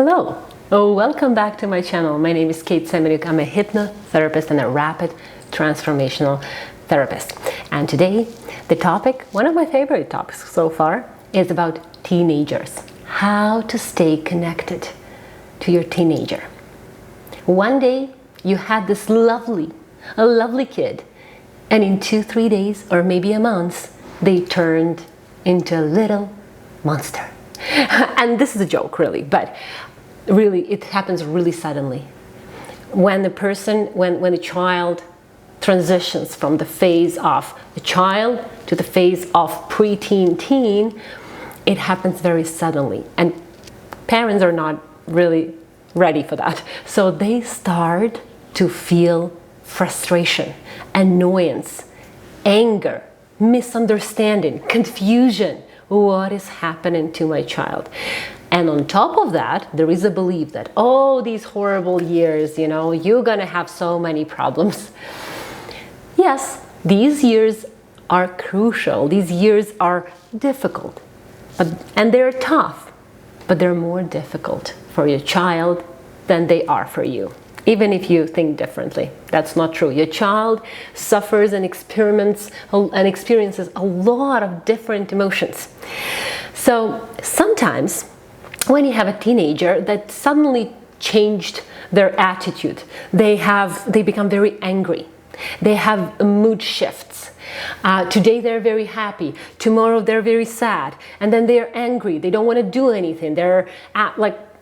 Hello, welcome back to my channel. My name is Kate Semeruk. I'm a hypnotherapist and a rapid transformational therapist. And today, the topic, one of my favorite topics so far, is about teenagers. How to stay connected to your teenager. One day, you had this lovely kid, and in 2-3 days, or maybe a month, they turned into a little monster. And this is a joke, really, but really it happens really suddenly. When the person, when a child transitions from the phase of a child to the phase of preteen, teen, it happens very suddenly. And parents are not really ready for that. So they start to feel frustration, annoyance, anger, misunderstanding, confusion. What is happening to my child? And on top of that, there is a belief that, oh, these horrible years, you're gonna have so many problems. Yes, these years are crucial. These years are difficult, and they're tough, but they're more difficult for your child than they are for you. Even if you think differently, that's not true. Your child suffers and experiences a lot of different emotions. So sometimes when you have a teenager that suddenly changed their attitude, they become very angry. They have mood shifts. Today they're very happy. Tomorrow they're very sad. And then they're angry. They don't want to do anything. They're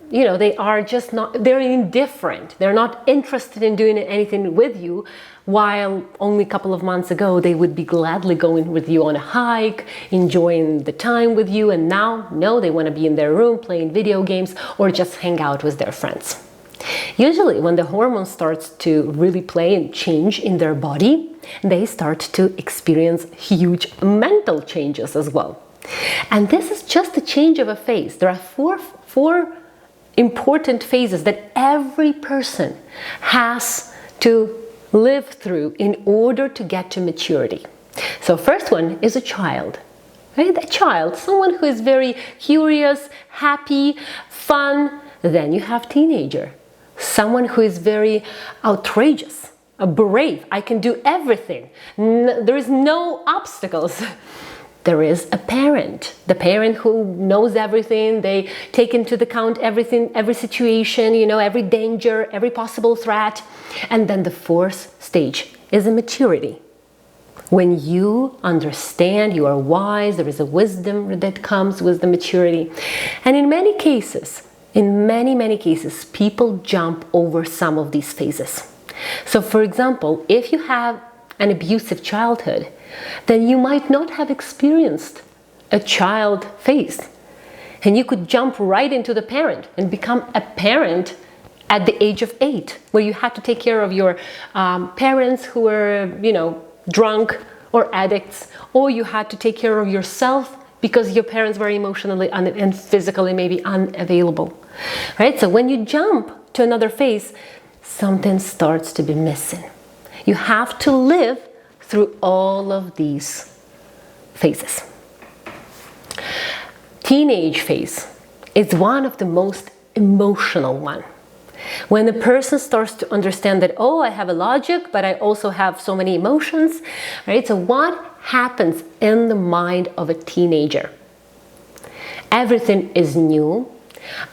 they are just not, they're indifferent. They're not interested in doing anything with you, while only a couple of months ago, they would be gladly going with you on a hike, enjoying the time with you. And now, no, they want to be in their room playing video games or just hang out with their friends. Usually when the hormones starts to really play and change in their body, they start to experience huge mental changes as well. And this is just a change of a phase. There are four important phases that every person has to live through in order to get to maturity. So first one is a child, right? A child, someone who is very curious, happy, fun. Then you have teenager, someone who is very outrageous, brave. I can do everything. There is no obstacles. There is a parent, the parent who knows everything. They take into account everything, every situation, every danger, every possible threat. And then the fourth stage is a maturity. When you understand, you are wise, there is a wisdom that comes with the maturity. And in many cases, many cases, people jump over some of these phases. So for example, if you have an abusive childhood, then you might not have experienced a child phase. And you could jump right into the parent and become a parent at the age of 8, where you had to take care of your parents who were, drunk or addicts, or you had to take care of yourself because your parents were emotionally and physically maybe unavailable, right? So when you jump to another phase, something starts to be missing. You have to live through all of these phases. Teenage phase is one of the most emotional one. When a person starts to understand that, oh, I have a logic, but I also have so many emotions, right? So what happens in the mind of a teenager? Everything is new.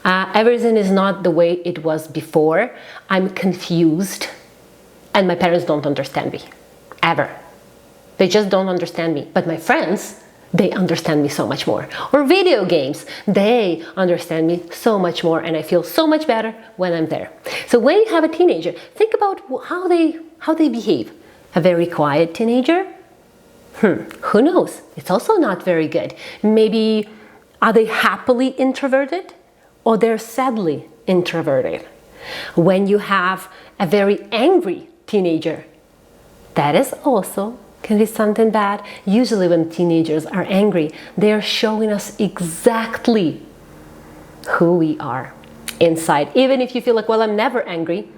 Everything is not the way it was before. I'm confused, and my parents don't understand me, ever. They just don't understand me. But my friends, they understand me so much more. Or video games, they understand me so much more, and I feel so much better when I'm there. So when you have a teenager, think about how they behave. A very quiet teenager? Who knows? It's also not very good. Maybe are they happily introverted, or they're sadly introverted? When you have a very angry teenager, that is also can be something bad. Usually when teenagers are angry, they are showing us exactly who we are inside. Even if you feel like, well, I'm never angry,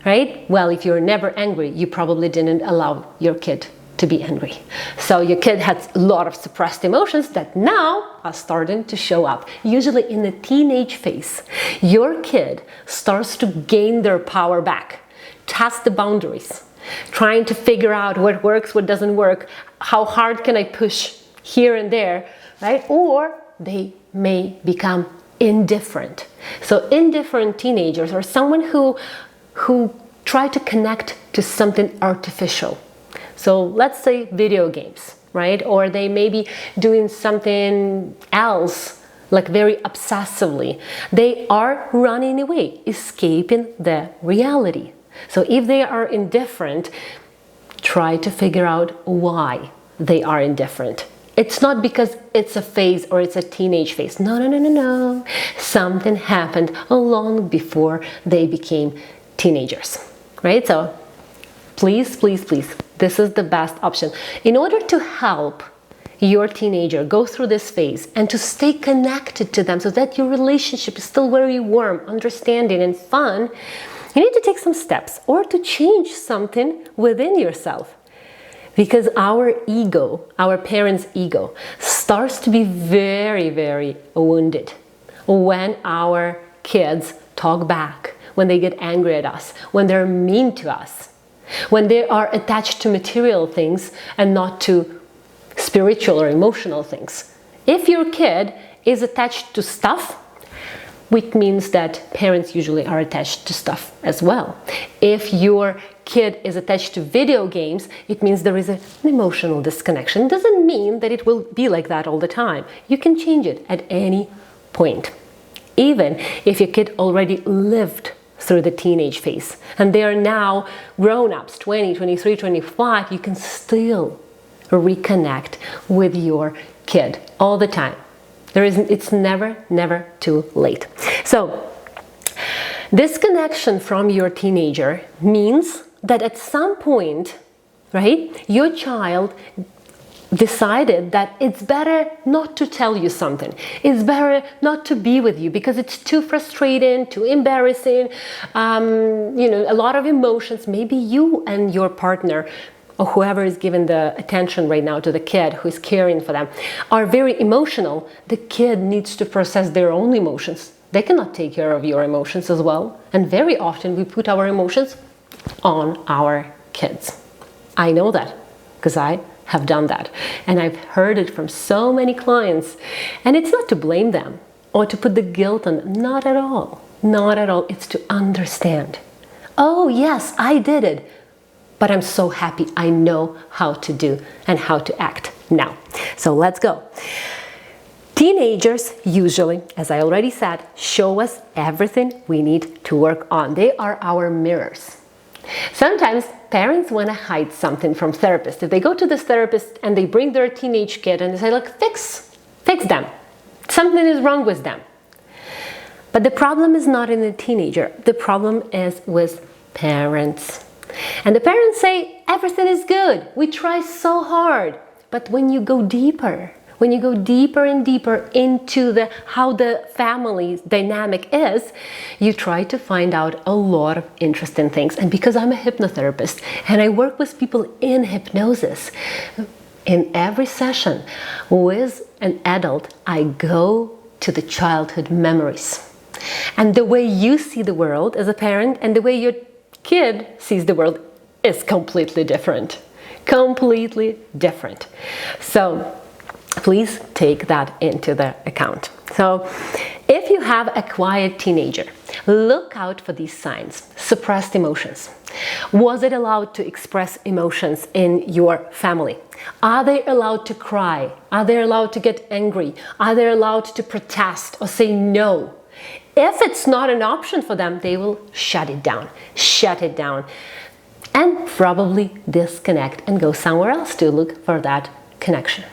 right? Well, if you're never angry, you probably didn't allow your kid to be angry. So your kid has a lot of suppressed emotions that now are starting to show up. Usually in the teenage phase, your kid starts to gain their power back, test the boundaries, trying to figure out what works, what doesn't work, how hard can I push here and there, right? Or they may become indifferent. So indifferent teenagers are someone who try to connect to something artificial. So let's say video games, right? Or they may be doing something else, like very obsessively. They are running away, escaping the reality. So if they are indifferent, try to figure out why they are indifferent. It's not because it's a phase or it's a teenage phase. No. Something happened long before they became teenagers, right? So please, this is the best option. In order to help your teenager go through this phase and to stay connected to them so that your relationship is still very warm, understanding, and fun, you need to take some steps or to change something within yourself. Because our ego, our parents' ego, starts to be very, very wounded when our kids talk back, when they get angry at us, when they're mean to us, when they are attached to material things and not to spiritual or emotional things. If your kid is attached to stuff, which means that parents usually are attached to stuff as well. If your kid is attached to video games, it means there is an emotional disconnection. It doesn't mean that it will be like that all the time. You can change it at any point. Even if your kid already lived through the teenage phase and they are now grown-ups, 20, 23, 25, you can still reconnect with your kid all the time. It's never too late. So disconnection from your teenager means that at some point, right, your child decided that it's better not to tell you something. It's better not to be with you because it's too frustrating, too embarrassing, a lot of emotions. Maybe you and your partner or whoever is giving the attention right now to the kid who is caring for them are very emotional. The kid needs to process their own emotions. They cannot take care of your emotions as well. And very often we put our emotions on our kids. I know that because I have done that. And I've heard it from so many clients. And it's not to blame them or to put the guilt on them. Not at all. Not at all. It's to understand. Oh, yes, I did it. But I'm so happy I know how to do and how to act now. So let's go. Teenagers usually, as I already said, show us everything we need to work on. They are our mirrors. Sometimes parents want to hide something from therapists. If they go to this therapist and they bring their teenage kid and they say, look, fix them. Something is wrong with them. But the problem is not in the teenager. The problem is with parents. And the parents say, everything is good. We try so hard. But when you go deeper and deeper into how the family dynamic is, you try to find out a lot of interesting things. And because I'm a hypnotherapist and I work with people in hypnosis, in every session with an adult, I go to the childhood memories. And the way you see the world as a parent and the way your kid sees the world is completely different. Completely different. So please take that into the account. So if you have a quiet teenager, look out for these signs. Suppressed emotions. Was it allowed to express emotions in your family? Are they allowed to cry? Are they allowed to get angry? Are they allowed to protest or say no? If it's not an option for them, they will shut it down, and probably disconnect and go somewhere else to look for that connection.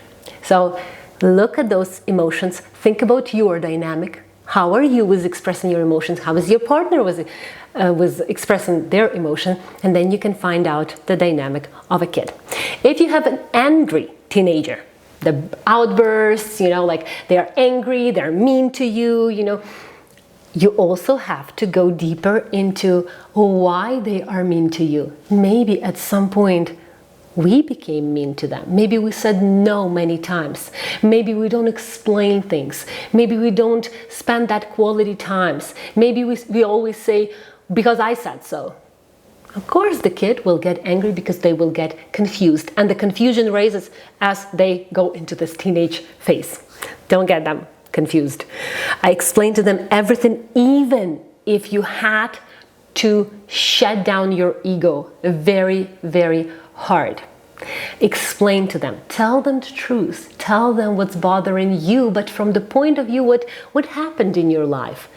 So look at those emotions, think about your dynamic. How are you with expressing your emotions? How is your partner was expressing their emotion? And then you can find out the dynamic of a kid. If you have an angry teenager, the outbursts, like they're angry, they're mean to you, you also have to go deeper into why they are mean to you. Maybe at some point we became mean to them. Maybe we said no many times. Maybe we don't explain things. Maybe we don't spend that quality times. Maybe we always say, because I said so. Of course, the kid will get angry because they will get confused. And the confusion raises as they go into this teenage phase. Don't get them confused. I explained to them everything, even if you had to shut down your ego very, very hard. Explain to them, tell them the truth, tell them what's bothering you, but from the point of view what happened in your life.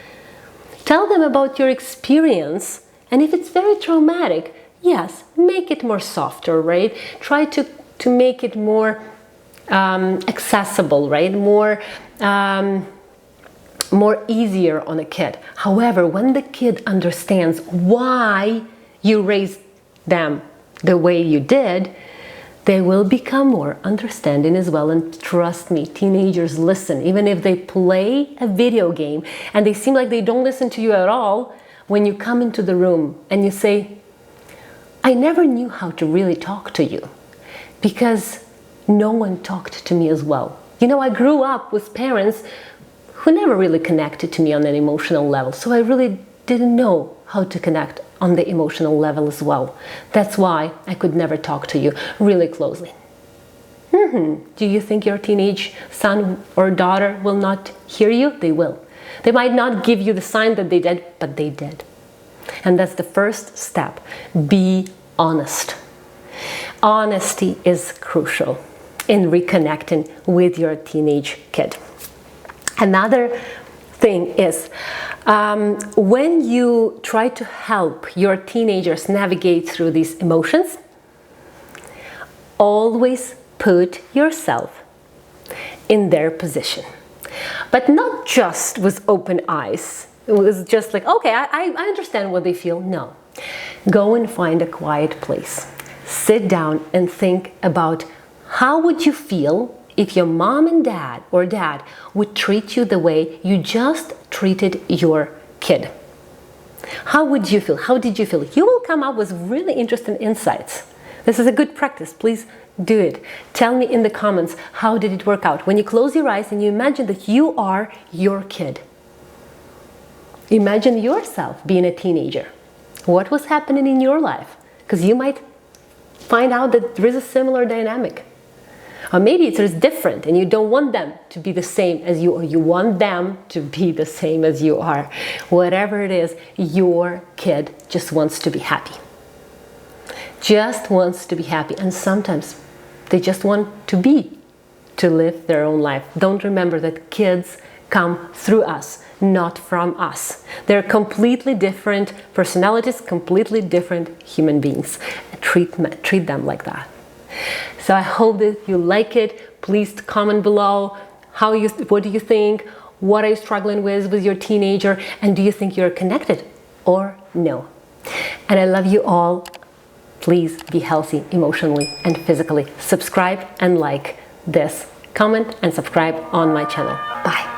Tell them about your experience, and if it's very traumatic, yes, make it more softer, right? Try to make it more accessible, right? More easier on a kid. However, when the kid understands why you raised them the way you did, they will become more understanding as well. And trust me, teenagers listen. Even if they play a video game and they seem like they don't listen to you at all, when you come into the room and you say, I never knew how to really talk to you because no one talked to me as well. You know, I grew up with parents who never really connected to me on an emotional level, so I really didn't know how to connect on the emotional level as well. That's why I could never talk to you really closely. Do you think your teenage son or daughter will not hear you? They will. They might not give you the sign that they did, but they did. And that's the first step. Be honest. Honesty is crucial in reconnecting with your teenage kid. Another thing is, when you try to help your teenagers navigate through these emotions, always put yourself in their position. But not just with open eyes. It was just like, okay, I understand what they feel. No. Go and find a quiet place. Sit down and think about how would you feel if your mom and dad or dad would treat you the way you just treated your kid. How would you feel? How did you feel? You will come up with really interesting insights. This is a good practice. Please do it. Tell me in the comments, how did it work out? When you close your eyes and you imagine that you are your kid. Imagine yourself being a teenager. What was happening in your life? Because you might find out that there is a similar dynamic. Or maybe it is different and you don't want them to be the same as you, or you want them to be the same as you are. Whatever it is, your kid just wants to be happy. Just wants to be happy. And sometimes they just want to live their own life. Don't remember that kids come through us, not from us. They're completely different personalities, completely different human beings. Treat them like that. So I hope that you like it. Please comment below what do you think? What are you struggling with your teenager? And do you think you're connected or no? And I love you all. Please be healthy emotionally and physically. Subscribe and like this. Comment and subscribe on my channel. Bye.